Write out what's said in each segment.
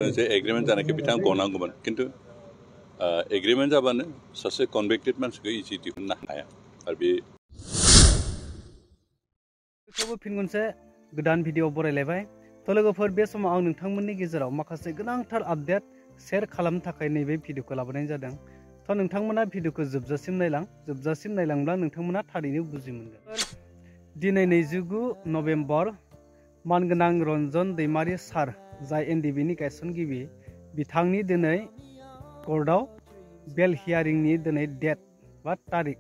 जे एग्रीमेंट जानायखौ बिथाङा गनांगौमोन किन्तु एग्रीमेंट जाबानो सासे कनविक्टेड मानसिखौ इजि दिहुननो हाया आरो बे फिन मोनसे गोदान भिडिअ बरायलायबाय तो लोगोफोर बे समाव आं नोंथांमोननि गेजेराव माखासे गोनांथार आपडेट शेयर खालामनो थाखाय नैबे भिडिअखौ लाबोनाय जादों। तो नोंथांमोना भिडिअखौ जोबजासिम नायलांब्ला नोंथांमोना थारैनो बुजि मोनगोन। दिनै 29 नभेम्बर मानगोनां रन्जन दैमारी सार जाय एनडिबिनि गायसनगिरि बिथांनि दिनै कर्टआव बेल हियारिंनि दिनै डेट बा तारिख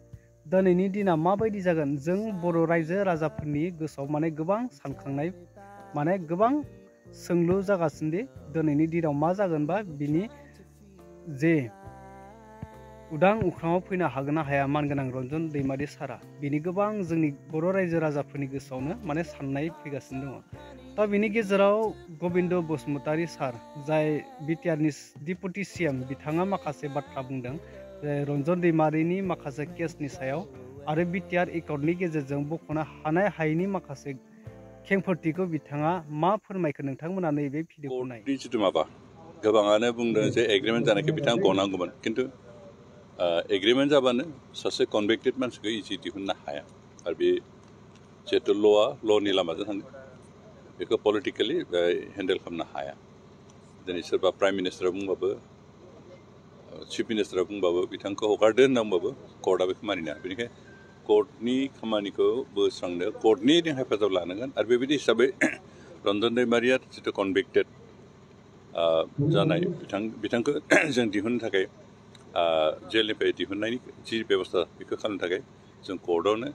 दिनैनि दिना माबायदि जागोन जों बर' रायजो राजाफोरनि गोसोआव माने गोबां सानखांनाय माने गोबां सोंलु जागासिनो दि दिनैनि दिनाव मा जागोन बा बिनि जे उदां अख्राङाव फैनो हागोन ना हाया मानगोनां रन्जन दैमारी सारा बिनि गोबां जोंनि बर' रायजो राजाफोरनि गोसोआवनो माने साननाय फैगासिनो दङ। दा बिनि गेजेराव गबिन्द बसुमतारी सार जाय बिटिआरनि डिपुटि सीएम बिथाङा माखासे बाथ्रा बुंदों रन्जन दैमारीनि माखासे केसनि सायाव आरो बिटिआर एकर्डनि गेजेरजों बख'नो हानाय हायैनि माखासे खेंफोरथिखौ बिथाङा मा फोरमायखो नोंथांमोना नैबे भिडिअखौ नाय। जिथु माबा गोबाङानो बुंदों जे एग्रीमेंट जानायखौ बिथाङा गनांगौमोन किन्तु एग्रीमेंट जाबानो सासे कनविक्टेड मानसिखौ इजि दिहुननो हाया आरो बे जिहेतु ल'नि लामाजों थाङो बेखौ पलिटिकेलि हेन्डेल खालामनो हाया। दिनै सोरबा प्राइम मिनिस्टारा बुंबाबो चिफ मिनिस्टारा बुंबाबो बिथांखौ हगारदो होनना बुंबाबो कर्टआ बेखौ मानिनो हाया। बेनिखायनो कर्टनि खामानिखौ बोस्रांनो कर्टनि हेफाजाब लानांगोन आरो बेबायदि हिसाबै रन्जन दैमारीया जितु कनविक्टेड जानाय बिथांखौ जों दिहुननो थाखाय जेलनिफ्राय दिहुननायनि जि बेबस्था बेखौ खालामनो थाखाय जों कर्टआवनो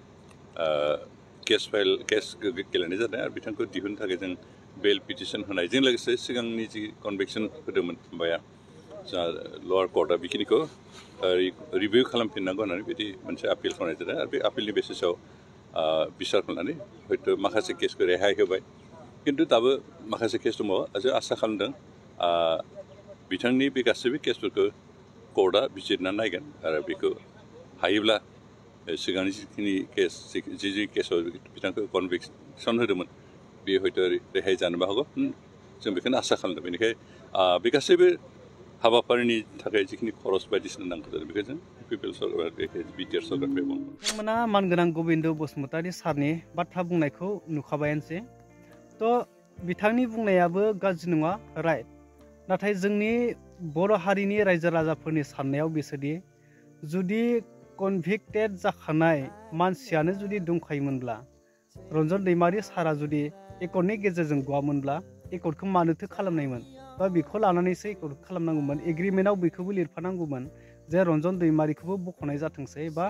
केस गेलेनाय जादों आरो बिथांखौ दिहुननो थाखाय जों बेल पिटिसन होनायजों लोगोसे सिगांनि जि कनभिक्सन होदोंमोन माबाया जोंहा लवार कर्टआ बेखिनिखौ रिभिउ खालामफिननांगौ होननानै बिदि मोनसे आपिल खालामनाय जादों आरो बे आपिलनि बेसिसाव बिसार खालामनानै हयथ' माखासे केसखौ रेहाय होबाय किन्तु दाबो माखासे केस दङ जों आसा खालामदों बिथांनि बे गासैबो केसफोरखौ कर्टआ बिजिरना नायगोन आरो बेखौ हायोब्ला सिगांनि जिखिनि केस जि केसाव बिथांखौ कनभिक्सन होदोंमोन बे हयथ' रेहाय जानोबो हागौ जों बेखौनो आसा खालामदों। बेनिखायनो बे गासैबो हाबाफारिनि थाखाय जिखिनि खरस बायदिसिना नांगौ जादों बेखौ जों पिपल सरकार बिटिआर सरकारनिफ्राय बुंदों। नोंथांमोना मानगोनां गबिन्द बसुमतारी सारनि बाथ्रा बुंनायखौ नुखाबायानोसै। थ' बिथांनि बुंनायाबो गाज्रि नङा राइट, नाथाय जोंनि बर' हारिनि रायजो राजाफोरनि साननायाव बिसोरदि जुदि कनभिक्टेड जाखानाय मानसियानो जुदि दंखायोमोनब्ला रन्जन दैमारी सारा जुदि एकर्डनि गेजेरजों गवामोनब्ला एकर्डखौ मानोथो खालामनायमोन बा बेखौ लानानैसो एकर्ड खालामनांगौमोन। एग्रिमेन्टआव बेखौबो लिरफानांगौमोन जे रन्जन दैमारीखौबो बख'नाय जाथोंसै बा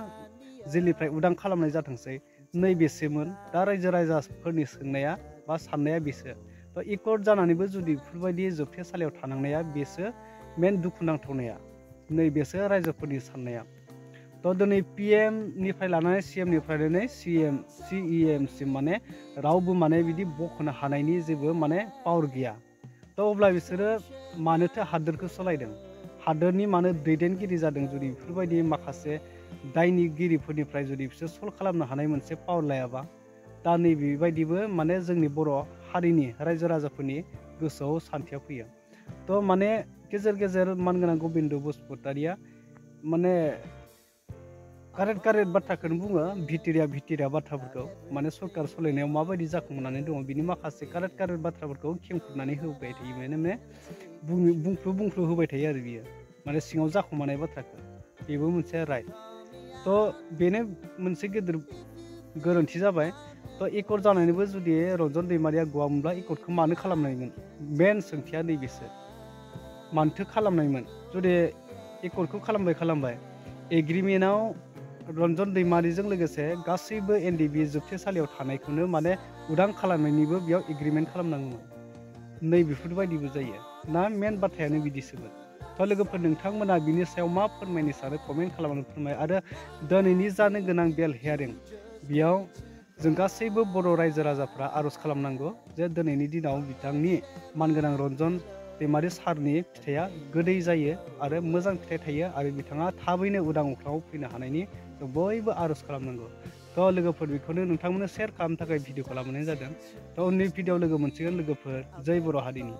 जेलनिफ्राय उदां खालामनाय जाथोंसै नैबेसोमोन दा रायजो राजाफोरनि सोंनाया बा साननाया बेसो। थ' एकर्ड जानानैबो जुदि बेफोरबायदि जोबथेसालियाव थानांनाया बेसो मेन दुखुनांथावनाया नैबेसो रायजोफोरनि साननाया। थ' दिनै PM निफ्राय लानानै CM निफ्राय लानानै CEM सिम माने रावबो माने बिदि बख'नो हानायनि जेबो माने पावार गैया। थ' अब्ला बिसोरो मानोथो हादोरखौ सालायदों, हादोरनि मानो दैदेनगिरि जादों जुदि बेफोरबायदि माखासे दायनिगिरिफोरनिफ्राय जुदि बिसोर सल्भ खालामनो हानाय मोनसे पावार लायाबा दा नैबेबायदिबो माने जोंनि बर' हारिनि रायजो राजाफोरनि गोसोआव सान्थिया फैयो। थ' माने गेजेर गेजेर मानगोनां गबिन्द बसुमतारीया माने कारेक्ट बाथ्राखौनो बुङो भिटिरिया बाथ्राफोरखौ माने सरकार सालायनायाव माबायदि जाखुमानानै दङ बिनि माखासे कारेक्ट बाथ्राफोरखौ खेंफोरनानै होबाय थायो माने बुंफ्रु होबाय थायो आरो बियो माने सिङाव जाखुमानाय बाथ्राखौ बेबो मोनसे राइट। थ' बेनो मोनसे गेदेर गोरोन्थि जाबाय। थ' एकर्ड जानानैबो जुदि रन्जन दैमारीया गवामोनब्ला एकर्डखौ मानो खालामनायमोन मेन सोंथिया नैबेसो मानोथो खालामनायमोन। जुदि एकर्डखौ खालामबाय एग्रिमेन्टआव रन्जन दैमारीजों लोगोसे गासैबो NDB जोबथेसालियाव थानायखौनो माने उदां खालामनायनिबो बेयाव एग्रिमेन्ट खालामनांगौमोन। नै बेफोरबायदिबो जायो ना मेन बाथ्रायानो बिदिसोमोन। थ' लोगोफोर नोंथांमोना बिनि सायाव मा फोरमायनो सानो कमेन्ट खालामनानै फोरमाय आरो दिनैनि जानो गोनां बेल हियारिं बेयाव जों गासैबो बर' रायजो राजाफ्रा आर'ज खालामनांगौ जे दिनैनि दिनाव बिथांनि मानगोनां रन्जन दैमारी सारनि फिथाइया गोदै जायो आरो मोजां फिथाइ थायो आरो बिथाङा थाबैनो उदां अख्राङाव फैनो हानायनि जों बयबो आर'ज खालामनांगौ। थ' लोगोफोर बेखौनो नोंथांमोननो शेयार खालामनो थाखाय भिडिअखौ लाबोनाय जादों। थ' उननि भिडिअ लोगो मोनसिगोन लोगोफोर जय बर' हारिनि।